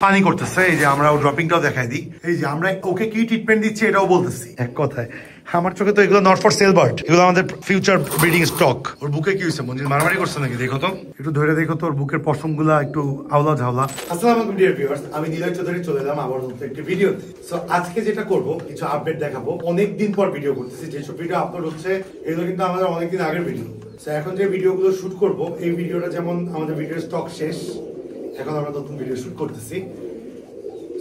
পানি করতেছে। এই যে আমরা ড্রপিংটাও দেখাই দিই, এই যে আমরা ওকে কি ট্রিটমেন্ট দিচ্ছি এটাও বলতেছি। এক কথায় আমার চোখে তো এগুলো নট ফর সেল বার্ড, এগুলো আমাদের ফিউচার ব্রিডিং স্টক। ওর বুকে কি হয়েছে? মঞ্জিল মারামারি করছে নাকি? দেখো তো, একটু ধরে দেখো তো, ওর বুকের পশম গুলা একটু আওলা ঝাওলা। আসসালামু আলাইকুম ডিয়ার ভিউয়ার্স, আমি নিলয় চৌধুরী চলে এলাম আবার নতুন একটি ভিডিওতে। সো আজকে যেটা করব, কিছু আপডেট দেখাবো। অনেকদিন পর ভিডিও করতেছি, যেসব ভিডিও আপলোড হচ্ছে এগুলো কিন্তু আমাদের অনেকদিন আগের ভিডিও। সো এখন যে ভিডিওগুলো শুট করব, এই ভিডিওটা যেমন আমাদের ভিডিওর স্টক শেষ, এখন আমরা নতুন ভিডিও শুট করতেছি।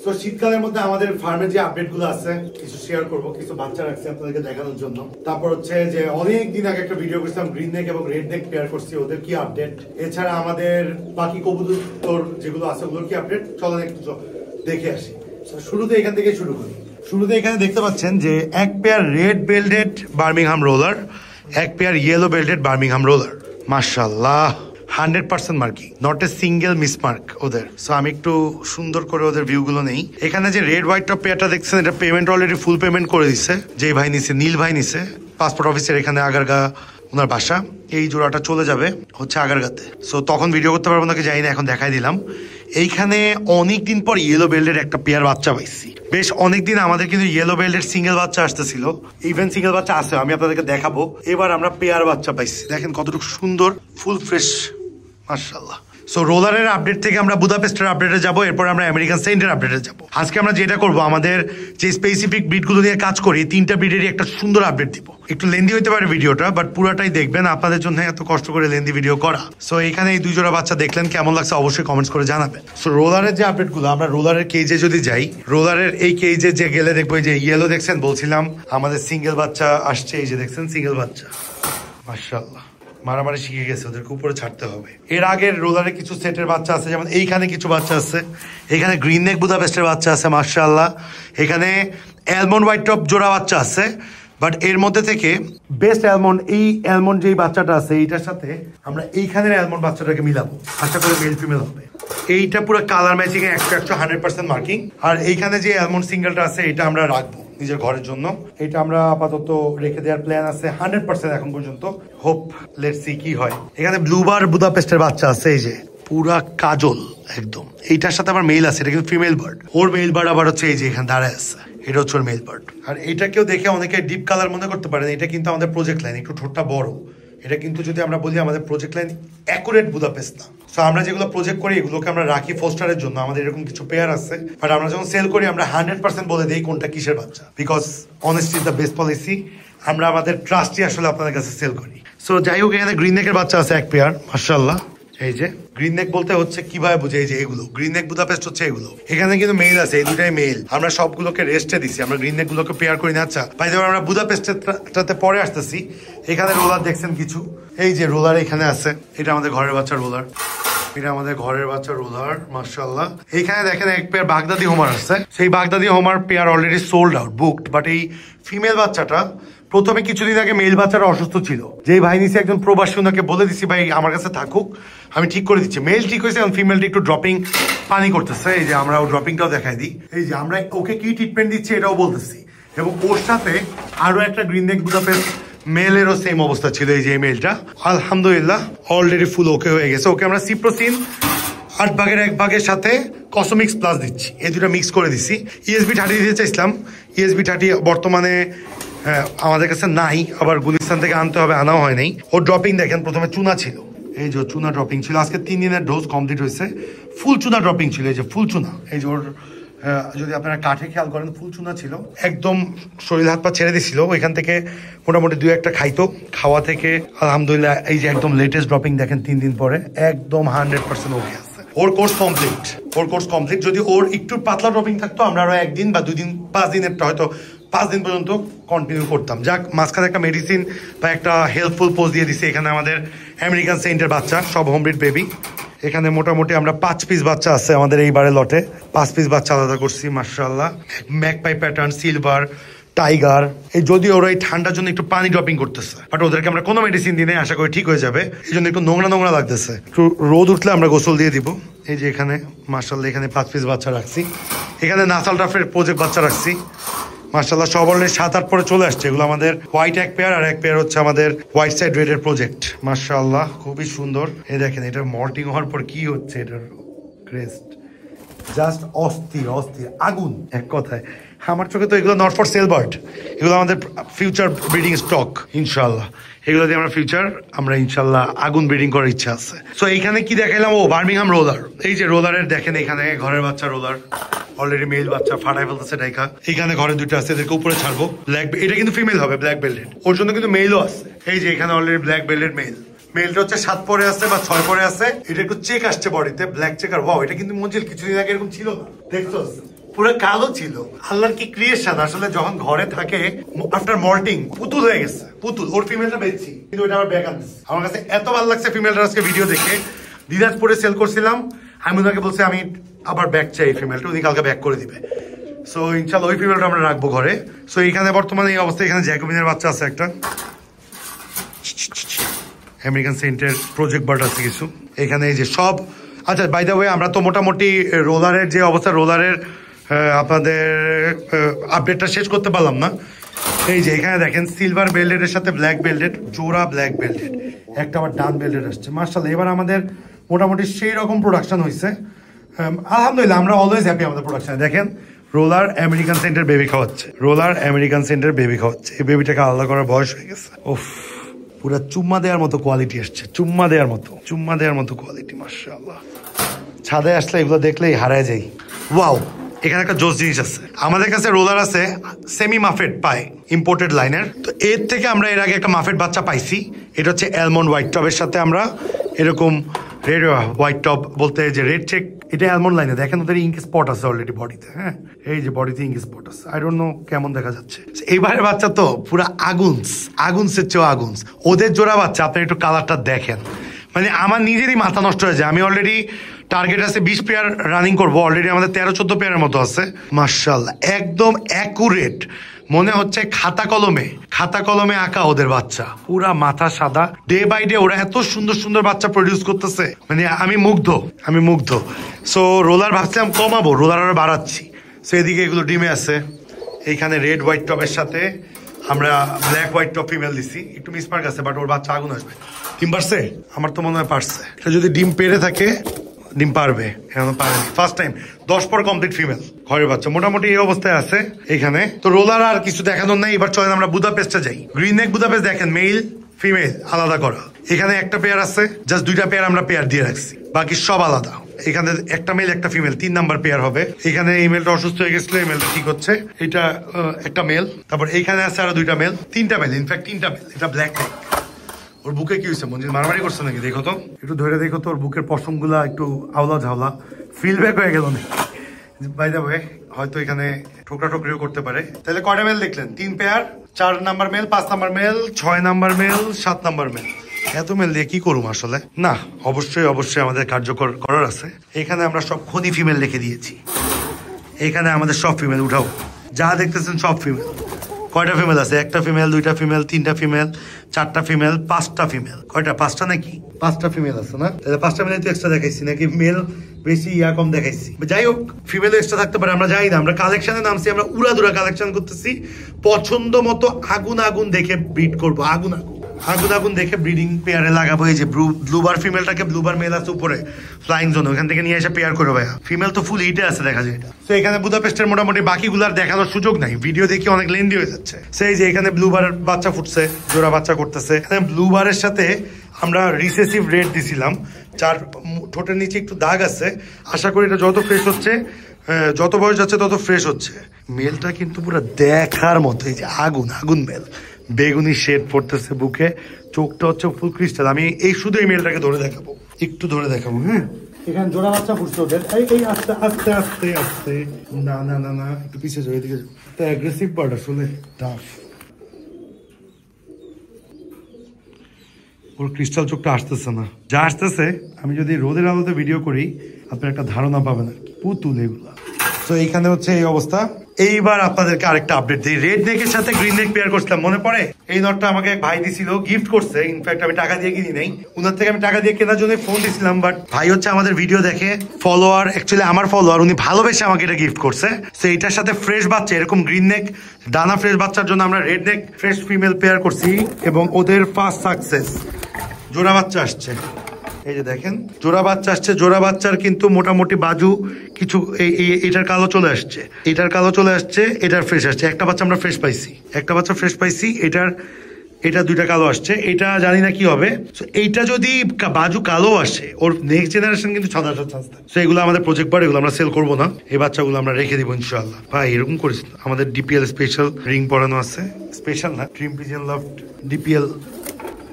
তো শীতকালের মধ্যে আমাদের ফার্মের যে আপডেট গুলো আছে কিছু শেয়ার করবো, কিছু বাচ্চা রাখছি আপনাদেরকে দেখানোর জন্য। তারপর হচ্ছে যে অনেক দিন আগে একটা ভিডিও করছিলাম গ্রিন নেক এবং রেড নেক পেয়ার করছি, ওদের কি আপডেট। এছাড়া আমাদের বাকি কবুতর যেগুলো আছে ওগুলোর কি আপডেট, চলেন একটু দেখে আসি। শুরুতে এখান থেকে শুরু করি। শুরুতে এখানে দেখতে পাচ্ছেন যে এক pair red belted Birmingham roller, এক pair yellow belted Birmingham roller. মাশাআল্লাহ, 100% marking, not a single mismark ওদের। সো আমি একটু সুন্দর করে ওদের ভিউ গুলো নেই। এখানে যে রেড হোয়াইট টপ পেয়ারটা দেখছেন, এটা পেমেন্ট অলরেডি ফুল পেমেন্ট করে দিচ্ছে। যে ভাই নিছে, নীল ভাই নিছে, পাসপোর্ট অফিসের এখানে আগারগা ওনার বাসা। এই জোড়াটা চলে যাবে হচ্ছে আগারগাতে। সো তখন ভিডিও করতে পারবো নাকি জানি না, এখন দেখাই দিলাম। এইখানে অনেকদিন পর ইয়েলো বেল্টের একটা পেয়ার বাচ্চা পাইছি। বেশ অনেকদিন আমাদের কিন্তু ইয়েলো বেল্টের সিঙ্গেল বাচ্চা আসতেছিল, ইভেন সিঙ্গেল বাচ্চা আছে, আমি আপনাদেরকে দেখাবো। এবার আমরা পেয়ার বাচ্চা পাইছি, দেখেন কতটুকু সুন্দর, ফুল ফ্রেশ, মাশাআল্লাহ। সো রোলারের আপডেট থেকে আমরা বুদাপেস্টের আপডেটে যাবো, এরপর আমরা আমেরিকান সেন্টের আপডেটে যাবো। আজকে আমরা যেটা করবো, আমাদের যে স্পেসিফিক ব্রিডগুলো নিয়ে কাজ করি, 3টা ব্রিডেরই একটা সুন্দর আপডেট দিব। একটু লেন্দি হতে পারে ভিডিওটা, বাট পুরাটাই দেখবেন, আপনাদের জন্য এত কষ্ট করে লেন্দি ভিডিও করা। সো এখানে এই 2 জোড়া বাচ্চা দেখলেন, কেমন লাগছে অবশ্যই কমেন্টস করে জানাবেন। সো রোলারের যে আপডেটগুলো, আমরা রোলারের কেজে যদি যাই, রোলারের এই কেজে যে গেলে দেখবো, এই যে ইয়েলো দেখছেন, বলছিলাম আমাদের সিঙ্গেল বাচ্চা আসছে। এই যে দেখছেন সিঙ্গেল বাচ্চা, মাশাআল্লাহ, মারামারি শিখে গেছে, ওদেরকে উপরে ছাড়তে হবে। এর আগের রোলারে কিছু সেটের বাচ্চা আছে, যেমন এইখানে কিছু বাচ্চা আছে। এখানে গ্রিন নেক বুদাপেস্টের বাচ্চা আছে, মাশাআল্লাহ। এখানে অ্যালমন্ড হোয়াইট টপ জোড়া বাচ্চা আছে, বাট এর মধ্যে থেকে বেস্ট অ্যালমন্ড, এই অ্যালমন্ড যেই বাচ্চাটা আছে এইটার সাথে আমরা এইখানের অ্যালমন্ড বাচ্চাটাকে মিলাবো, আশা করি মেল ফিমেল হবে। এইটা পুরো কালার ম্যাচিং এ 100% মার্কিং। আর এইখানে যে অ্যালমন্ড সিঙ্গেলটা আছে, এটা আমরা রাখবো নিজের ঘরের জন্য। এটা আমরা আপাতত রেখে দেওয়ার প্ল্যান আছে 100% এখন পর্যন্ত। হোপ লেটস সি কি হয়। এখানে ব্লুবার বুদাপেস্টের বাচ্চা আছে, এই যে পুরা কাজল একদম। এইটার সাথে আবার মেল আছে, এটা কিন্তু ফিমেল বার্ড। ওর মেল বার্ড আবার হচ্ছে এই যে এখানে দাঁড়ায় আছে, এটা হচ্ছে ওর মেল বার্ড। আর এইটাকেও দেখে অনেকে ডিপ কালার মনে করতে পারেন, এটা কিন্তু আমাদের প্রজেক্ট লাইন, একটু ঠোঁটটা বড়। এটা কিন্তু যদি আমরা বলি আমাদের প্রজেক্ট লাইন অ্যাকুরেট বুদাপেস্ট না। সো আমরা যেগুলো প্রজেক্ট করি এগুলোকে আমরা রাখি ফোস্টারের জন্য, আমাদের এরকম কিছু পেয়ার আছে। বাট আমরা যখন সেল করি আমরা 100% বলে দিই কোনটা কিসের বাচ্চা, because honesty is the best policy. আমরা আমাদের ট্রাস্টই আসলে আপনাদের কাছে সেল করি। সো যাই হোক, এখানে গ্রিন নেকের বাচ্চা আছে এক পেয়ার, মাশাআল্লাহ। এই যে গ্রিন নেক বলতে হচ্ছে কিভাবে বুঝে, এই যে এগুলো গ্রিন নেক বুদাপেস্ট হচ্ছে এগুলো। এখানে কিন্তু মেল আছে, এই দুটাই মেল। আমরা সবগুলোকে রেস্টে দিছি, আমরা গ্রিন নেক গুলোকে পেয়ার করি না। আচ্ছা ভাই, আমরা বুদাপেস্টটাতে পরে আসতেছি। এখানে রোলার দেখছেন কিছু, এই যে রোলার এখানে আছে, এটা আমাদের ঘরের বাচ্চা রোলার, এটা আমাদের ঘরের বাচ্চা রোলার, মাশাআল্লাহ। এইখানে দেখেন এক পেয়ার বাগদাদি হোমার আছে। সেই Baghdadi homer pair already sold out, booked. But এই ফিমেল বাচ্চাটা প্রথমে কিছুদিন আগে মেল বাচ্চাটা অসুস্থ ছিল, যেই ভাই নিছে একজন প্রবাসী, ওনাকে বলে দিছি ভাই আমার কাছে থাকুক, আমি ঠিক করে দিচ্ছি। মেল ঠিক হয়েছে, এখন ফিমেলটা একটু ড্রপিং পানি করতেছে। এই যে আমরা ড্রপিংটাও দেখাই দিই, এই যে আমরা ওকে কি ট্রিটমেন্ট দিচ্ছি এটাও বলতেছি। এবং ওর সাথে আরো একটা গ্রিন নেক বুদাপেস্ট মেলেরও সেম অবস্থা ছিল। এই যে মেলটা আলহামদুলিল্লাহ অলরেডি ফুল ওকে হয়ে গেছে। ওকে আমরা সিপ্রোসিন 8 ভাগের 1 ভাগের সাথে কসমিক্স প্লাস দিচ্ছি, এই দুটো মিক্স করে দিচ্ছি। ইএসবি 30 দিতে চাইছিলাম, ইএসবি 30 বর্তমানে আমাদের কাছে নাই, আবার গুলিস্তান থেকে আনতে হবে, আনাও হয় নাই। ওর ড্রপিং দেখেন, প্রথমে চুনা ছিল, এই যে চুনা ড্রপিং ছিল। আজকে 3 দিনের ডোজ কমপ্লিট হয়েছে, ফুল চুনা ড্রপিং ছিল, এই যে ফুল চুনা। এই যে ওর যদি আপনারা কাঠে খেয়াল করেন ফুল চুনা ছিল, একদম শরীর হাত পা ছেড়ে দিছিল। ওইখান থেকে মোটামুটি 2-1টা খাইতো, খাওয়া থেকে আলহামদুলিল্লাহ এই যে একদম লেটেস্ট ড্রপিং দেখেন 3 দিন পরে একদম 100% ওকে আছে। ওর কোর্স কমপ্লিট, ওর কোর্স কমপ্লিট। যদি ওর একটু পাতলা ড্রপিং থাকতো আমরা আরো 1 দিন বা 2 দিন, 5 দিনেরটা হয়তো 5 দিন পর্যন্ত কন্টিনিউ করতাম। যাক, মাঝখানে একটা মেডিসিন বা একটা হেল্পফুল পোজ দিয়ে দিছি। এখানে আমাদের আমেরিকান সেন্টের বাচ্চা, সব হোমব্রিড বেবি। এখানে মোটামুটি আমরা 5 পিস বাচ্চা আছে আমাদের এইবারে লটে, 5 পিস বাচ্চা আলাদা করছি, মাশাআল্লাহ। Magpie pattern, silver, tiger. এই যদি ওরা এই ঠান্ডার জন্য একটু পানি ড্রপিং করতেছে, বাট ওদেরকে আমরা কোনো মেডিসিন দিই নাই, আশা করি ঠিক হয়ে যাবে। এই জন্য একটু নোংরা নোংরা লাগতেছে, একটু রোদ উঠলে আমরা গোসল দিয়ে দিব। এই যে এখানে মাশাআল্লাহ এখানে 5 পিস বাচ্চা রাখছি। এখানে নাসাল টাফের প্রজেক্ট বাচ্চা রাখছি, মাশাআল্লাহ। সব অলরেডি 7-8 পরে চলে আসছে। এগুলো আমাদের হোয়াইট এক পেয়ার, আর এক পেয়ার হচ্ছে আমাদের হোয়াইট সাইড রেডের প্রজেক্ট, মাশাআল্লাহ খুবই সুন্দর। এই দেখেন, এটা মল্টিং হওয়ার পর কি হচ্ছে, এটার ক্রেস্ট জাস্ট অস্থির অস্থির আগুন এক কথায়। আমার চোখে তো এগুলো নট ফর সেল বার্ড, এগুলো আমাদের ফিউচার ব্রিডিং স্টক ইনশাল্লাহ। এগুলো দিয়ে আমরা ফিউচার আমরা ইনশাল্লাহ আগুন ব্রিডিং করার ইচ্ছা আছে। সো এইখানে কি দেখাইলাম, ও বার্মিংহাম রোলার। এই যে রোলারের দেখেন এখানে ঘরের বাচ্চা রোলার, অলরেডি মেল বাচ্চা ফাটাই ফেলতেছে ডাইকা। এখানে ঘরে দুটো আছে, এদেরকে উপরে ছাড়বো। ব্ল্যাক, এটা কিন্তু ফিমেল হবে, ব্ল্যাক বেল্টেড। ওর জন্য কিন্তু মেলও আছে। এই যে এখানে অলরেডি ব্ল্যাক বেল্টেড মেল। মেলটা হচ্ছে 7 পরে আছে বা 6 পরে আছে। এটা একটু চেক আসছে বডিতে, ব্ল্যাক চেকার। ওয়াও, এটা কিন্তু মঞ্জিল কিছুদিন আগে এরকম ছিল না, দেখছো পুরো কালো ছিল। আল্লাহর কি ক্রিয়েশন আসলে। যখন ঘরে থাকে আফটার মল্টিং পুতুল হয়ে গেছে, পুতুল। ওর ফিমেলটা বেচছি, কিন্তু ওটা আবার ব্যাক আনতেছে। আমার কাছে এত ভালো লাগছে ফিমেলটা আজকে ভিডিও দেখে। দিনাজপুরে সেল করছিলাম, আমি ওনাকে বলছি আমি আবার ব্যাক চাই ফিমেলটা, উনি কালকে ব্যাক করে দিবে। সো ইনশাল্লাহ ওই ফিমেলটা আমরা রাখবো ঘরে। সো এখানে বর্তমানে এই অবস্থায় এখানে জ্যাকোবিনের বাচ্চা আছে একটা, আমেরিকান সেন্টের প্রজেক্ট বার্ড আছে কিছু এখানে। এই যে সব, আচ্ছা বাই দ্য ওয়ে আমরা তো মোটামুটি রোলারের যে অবস্থা, রোলারের আপনাদের আপডেটটা শেষ করতে পারলাম না। এই যে এখানে দেখেন সিলভার বেল্টের সাথে ব্ল্যাক বেল্টেড, জোড়া ব্ল্যাক বেল্টেড, একটা আবার ডান বেল্টেড আসছে। মার্শাল্লাহ, এবার আমাদের মোটামুটি সেই রকম প্রোডাকশন হয়েছে আলহামদুলিল্লাহ। আমরা অলওয়েজ হ্যাপি আমাদের প্রোডাকশনে। দেখেন রোলার আমেরিকান সেন্টের বেবি খাওয়াচ্ছে, রোলার আমেরিকান সেন্টের বেবি খাওয়াচ্ছে। এই বেবিটাকে আলাদা করার বয়স হয়ে গেছে। ওফ, পুরা চুম্মা দেওয়ার মতো কোয়ালিটি আসছে, চুম্মা দেওয়ার মতো কোয়ালিটি। মাশাআল্লাহ, ছাদে আসলে এগুলো দেখলেই হারায় যাই। ওয়াও, এখানে একটা জোস জিনিস আছে। আমাদের কাছে রোলার আছে সেমি মাফেট পায়, ইম্পোর্টেড লাইনের। তো এর থেকে আমরা এর আগে একটা মাফেট বাচ্চা পাইছি। এটা হচ্ছে অ্যালমন্ড হোয়াইট টপের সাথে আমরা এরকম রেড হোয়াইট টপ বলতে যে রেড চেক, এটা অ্যালমন্ড লাইনে। দেখেন ওদের ইঙ্ক স্পট আছে অলরেডি বডিতে। হ্যাঁ, এই যে বডিতে ইঙ্ক স্পট আছে। আই ডোন্ট নো কেমন দেখা যাচ্ছে। এইবারের বাচ্চা তো পুরো আগুনসের চেয়েও আগুনস। ওদের জোড়া বাচ্চা আপনি একটু কালারটা দেখেন, মানে আমার নিজেরই মাথা নষ্ট হয়ে যায়। আমি অলরেডি টার্গেট আছে 20 পেয়ার রানিং করবো, অলরেডি আমাদের 13-14 পেয়ারের মতো আছে। মাশাআল্লাহ, একদম অ্যাকুরেট, মনে হচ্ছে খাতা কলমে আঁকা ওদের বাচ্চা। পুরা মাথা সাদা, ডে বাই ডে ওরা এত সুন্দর সুন্দর বাচ্চা প্রডিউস করতেছে, মানে আমি মুগ্ধ। সো রোলার ভাবছিলাম কমাবো, রোলার আরো বাড়াচ্ছি। সো এদিকে এগুলো ডিমে আছে। এইখানে রেড হোয়াইট টপের সাথে আমরা ব্ল্যাক হোয়াইট টপ ফিমেল দিচ্ছি। একটু মিসমার্ক আছে, বাট ওর বাচ্চা আগুন আসবে। ডিম পারছে? আমার তো মনে হয় পারছে। এটা যদি ডিম পেরে থাকে, ডিম পারবে, এখন পারেনি। ফার্স্ট টাইম 10 পর কমপ্লিট ফিমেল ঘরের বাচ্চা, মোটামুটি এই অবস্থায় আছে এখানে। তো রোলার আর কিছু দেখানোর নাই। এবার চলেন আমরা বুদাপেস্টে যাই। গ্রিন নেক বুদাপেস্ট দেখেন, মেল ফিমেল আলাদা করা। এখানে একটা পেয়ার আছে, জাস্ট 2টা পেয়ার আমরা পেয়ার দিয়ে রাখছি, বাকি সব আলাদা। এখানে একটা মেল একটা ফিমেল, 3 নাম্বার পেয়ার হবে। এখানে এই মেলটা অসুস্থ হয়ে গেছিল, এই মেলটা ঠিক হচ্ছে। এটা একটা মেল, তারপর এইখানে আছে আরো 2টা মেল, 3টা মেল, ইনফ্যাক্ট 3টা মেল। এটা ব্ল্যাক নেক। ওর বুকে কি হয়েছে মঞ্জিল, মারামারি করছে নাকি? দেখো তো, একটু ধরে দেখো তো, ওর বুকের পশমগুলা একটু আওলা ঝাওলা, ফিল ব্যাক হয়ে গেল নাকি? বাই দ্য ওয়ে, হয়তো এখানে ঠোকরা ঠোকরিও করতে পারে। তাহলে কয়টা মেল দেখলেন? 3 pair, 4 number male, 5 number male, 6 number male, 7 number male. এত মেল দিয়ে কি করুম আসলে? না, অবশ্যই আমাদের কার্যকর করার আছে। এখানে আমরা সব খনি ফিমেল রেখে দিয়েছি। এখানে আমাদের সব ফিমেল উঠাও, যা দেখতেছেন সব ফিমেল। কয়টা ফিমেল আছে? একটা ফিমেল, 2টা ফিমেল, 3টা ফিমেল, 4টা ফিমেল, 5টা ফিমেল। কয়টা? 5টা নাকি? 5টা ফিমেল আছে না? তাহলে 5টা মিলে তো এক্সট্রা দেখাইছি নাকি? মেল বেশি কম দেখাইছি। যাই হোক, ফিমেল এক্সট্রা থাকতে পারে, আমরা জানি না। আমরা কালেকশনে নামছি, আমরা উড়াদুরা কালেকশন করতেছি। পছন্দ মতো আগুন দেখে ব্রিড করবো। আগুন দেখে ব্রিডিং পেয়ারে লাগাবো। এই যে ব্লুবার ফিমেলটাকে, ব্লুবার মেল আছে উপরে ফ্লাইং জোন, ওখান থেকে নিয়ে এসে পেয়ার করবো। ভাইয়া ফিমেল তো ফুল হিটে আছে, দেখা যায়। তো এখানে বুদাপেস্টের মোটামুটি বাকিগুলার দেখানোর সুযোগ নাই, ভিডিও দেখি অনেক লেন্দি হয়ে যাচ্ছে। সেই যে এখানে ব্লুবার বাচ্চা ফুটছে, জোড়া বাচ্চা করতেছে। এখানে ব্লুবারের সাথে আমরা রিসেসিভ রেড দিছিলাম, যার ঠোঁটের নিচে একটু দাগ আছে। আশা করি এটা যত ফ্রেশ হচ্ছে, যত বয়স যাচ্ছে তত ফ্রেশ হচ্ছে। মেলটা কিন্তু পুরো দেখার মতো। এই যে আগুন মেল, বেগুনি শেড পড়তেছে বুকে, চোখটা হচ্ছে ফুল ক্রিস্টাল। আমি শুধু এই মেলটাকে ধরে দেখাবো, একটু ধরে দেখাবো। হ্যাঁ, এখানে জোড়া বাচ্চা ফুটছে ওদের। এই আস্তে আস্তে আস্তে আস্তে, না একটু পিছিয়ে যাবে, এদিকে অ্যাগ্রেসিভ বার্ড আসলে, টাফ। ওর ক্রিস্টাল চোখটা আসতেছে না, যা আসতেছে আমি যদি রোদের আলোতে ভিডিও করি আপনার একটা ধারণা পাবেন আর কি। পুতুল এগুলা। তো এইখানে হচ্ছে এই অবস্থা। এইবার আপনাদেরকে আরেকটা আপডেট দিই। রেড নেকের সাথে গ্রিন নেক পেয়ার করছিলাম, মনে পড়ে? এই নটটা আমাকে ভাই দিছিল, গিফট করছে। ইনফ্যাক্ট আমি টাকা দিয়ে কিনি নাই, উনার থেকে আমি টাকা দিয়ে কেনার জন্য ফোন দিছিলাম। বাট ভাই হচ্ছে আমাদের ভিডিও দেখে ফলোয়ার, অ্যাকচুয়ালি আমার ফলোয়ার, উনি ভালোবেসে আমাকে এটা গিফট করছে। তো এটার সাথে ফ্রেশ বাচ্চা, এরকম গ্রিন নেক ডানা ফ্রেশ বাচ্চার জন্য আমরা রেড নেক ফ্রেশ ফিমেল পেয়ার করছি, এবং ওদের ফার্স্ট সাকসেস জোড়া বাচ্চা আসছে। এই যে দেখেন জোড়া বাচ্চা আসছে, জোড়া বাচ্চার কিন্তু মোটামুটি বাজু কিছু এটার কালো চলে আসছে, এটার কালো চলে আসছে, এটার ফ্রেশ আসছে। একটা বাচ্চা আমরা ফ্রেশ পাইছি, একটা বাচ্চা ফ্রেশ পাইছি, এটা দুইটা কালো আসছে, এটা জানি না কি হবে। এইটা যদি বাজু কালো আসে, ওর নেক্সট জেনারেশন কিন্তু সাদা আসার চান্স থাকে। তো এগুলো আমাদের প্রজেক্ট বার, এগুলো আমরা সেল করবো না, এই বাচ্চাগুলো আমরা রেখে দিব ইনশাআল্লাহ। ভাই এরকম করিস না, আমাদের ডিপিএল স্পেশাল রিং পরানো আছে, স্পেশাল না, dream pigeon loft DPL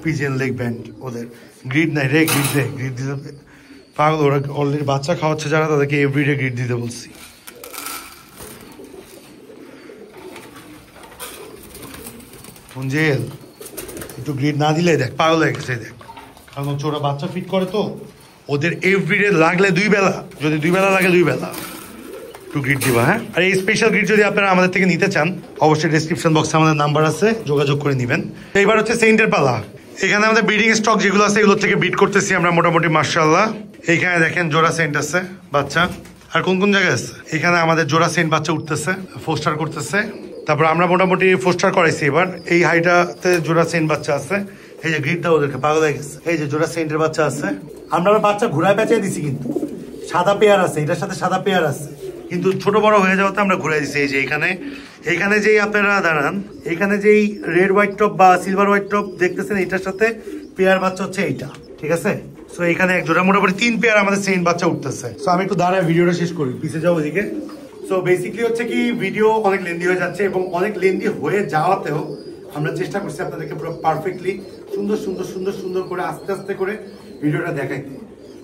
pigeon leg band. ওদের গ্রিড নাই রে, গ্রিড দে, গ্রিড দিতে পাগল। ওরা অলরেডি বাচ্চা খাওয়াচ্ছে যারা, তাদেরকে এভরিডে গ্রিড দিতে বলছি। মঞ্জিল একটু গ্রিড না দিলে দেখ পাগল হয়ে গেছে, দেখ, কারণ হচ্ছে ওরা বাচ্চা ফিট করে তো, ওদের এভরিডে লাগলে 2 বেলা, যদি 2 বেলা লাগে 2 বেলা একটু গ্রিড দিবা। হ্যাঁ, আর এই স্পেশাল গ্রিড যদি আপনারা আমাদের থেকে নিতে চান, অবশ্যই ডেসক্রিপশন বক্সে আমাদের নাম্বার আছে, যোগাযোগ করে নেবেন। এইবার হচ্ছে সেন্টের পালা। এখানে আমাদের ব্রিডিং স্টক যেগুলো আছে এগুলো থেকে বিট করতেছি আমরা মোটামুটি মাশাআল্লাহ। এইখানে দেখেন জোড়া সেন্ট আছে বাচ্চা, আর কোন কোন জায়গায় আছে, এখানে আমাদের জোড়া সেন্ট বাচ্চা উঠতেছে, ফোস্টার করতেছে। তারপর আমরা মোটামুটি ফোস্টার করাইছি এবার। এই হাইটাতে জোড়া সেন্ট বাচ্চা আছে, এই যে গ্রিড দাও ওদেরকে, পাগল হয়ে গেছে। এই যে জোড়া সেন্টের বাচ্চা আছে, আমরা বাচ্চা ঘুরায় পেঁচাই দিছি, কিন্তু সাদা পেয়ার আছে, এটার সাথে সাদা পেয়ার আছে, কিন্তু ছোট বড় হয়ে যাওয়াতে আমরা ঘুরাই দিছি। এই যে এখানে যেই আপনারা দাঁড়ান, এখানে যেই রেড হোয়াইট টপ বা সিলভার হোয়াইট টপ দেখতেছেন, এটার সাথে পেয়ার বাচ্চা হচ্ছে এইটা, ঠিক আছে। সো এখানে এক জোড়া মোটামুটি 3 পেয়ার আমাদের সেন্ট বাচ্চা উঠতেছে। সো আমি একটু দাঁড়ায় ভিডিওটা শেষ করি, পিছিয়ে যাও ওইদিকে। সো বেসিকলি হচ্ছে কি, ভিডিও অনেক লেন্দি হয়ে যাচ্ছে, এবং অনেক লেন্দি হয়ে যাওয়াতেও আমরা চেষ্টা করছি আপনাদেরকে পুরো পারফেক্টলি সুন্দর সুন্দর সুন্দর সুন্দর করে আস্তে আস্তে করে ভিডিওটা দেখাইতে।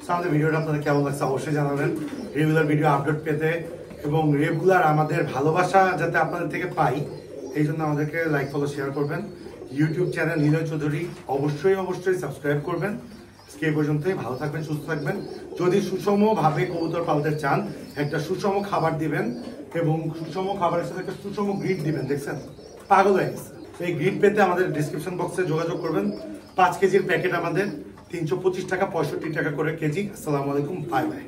সো আমাদের ভিডিওটা আপনাদের কেমন লাগছে অবশ্যই জানাবেন। রেগুলার ভিডিও আপলোড পেতে এবং রেগুলার আমাদের ভালোবাসা যাতে আপনাদের থেকে পাই, এই জন্য আমাদেরকে লাইক ফলো শেয়ার করবেন। ইউটিউব চ্যানেল নিলয় চৌধুরী অবশ্যই সাবস্ক্রাইব করবেন। আজকে এই পর্যন্তই, ভালো থাকবেন, সুস্থ থাকবেন। যদি সুষমভাবে কবুতর পালতে চান, একটা সুষম খাবার দিবেন, এবং সুষম খাবারের সাথে একটা সুষম গ্রিড দিবেন। দেখছেন পাগল হয়ে গেছে। এই গ্রিড পেতে আমাদের ডিসক্রিপশন বক্সে যোগাযোগ করবেন। 5 কেজির প্যাকেট আমাদের 325 টাকা, 65 টাকা করে কেজি। আসসালামু আলাইকুম, বাই বাই।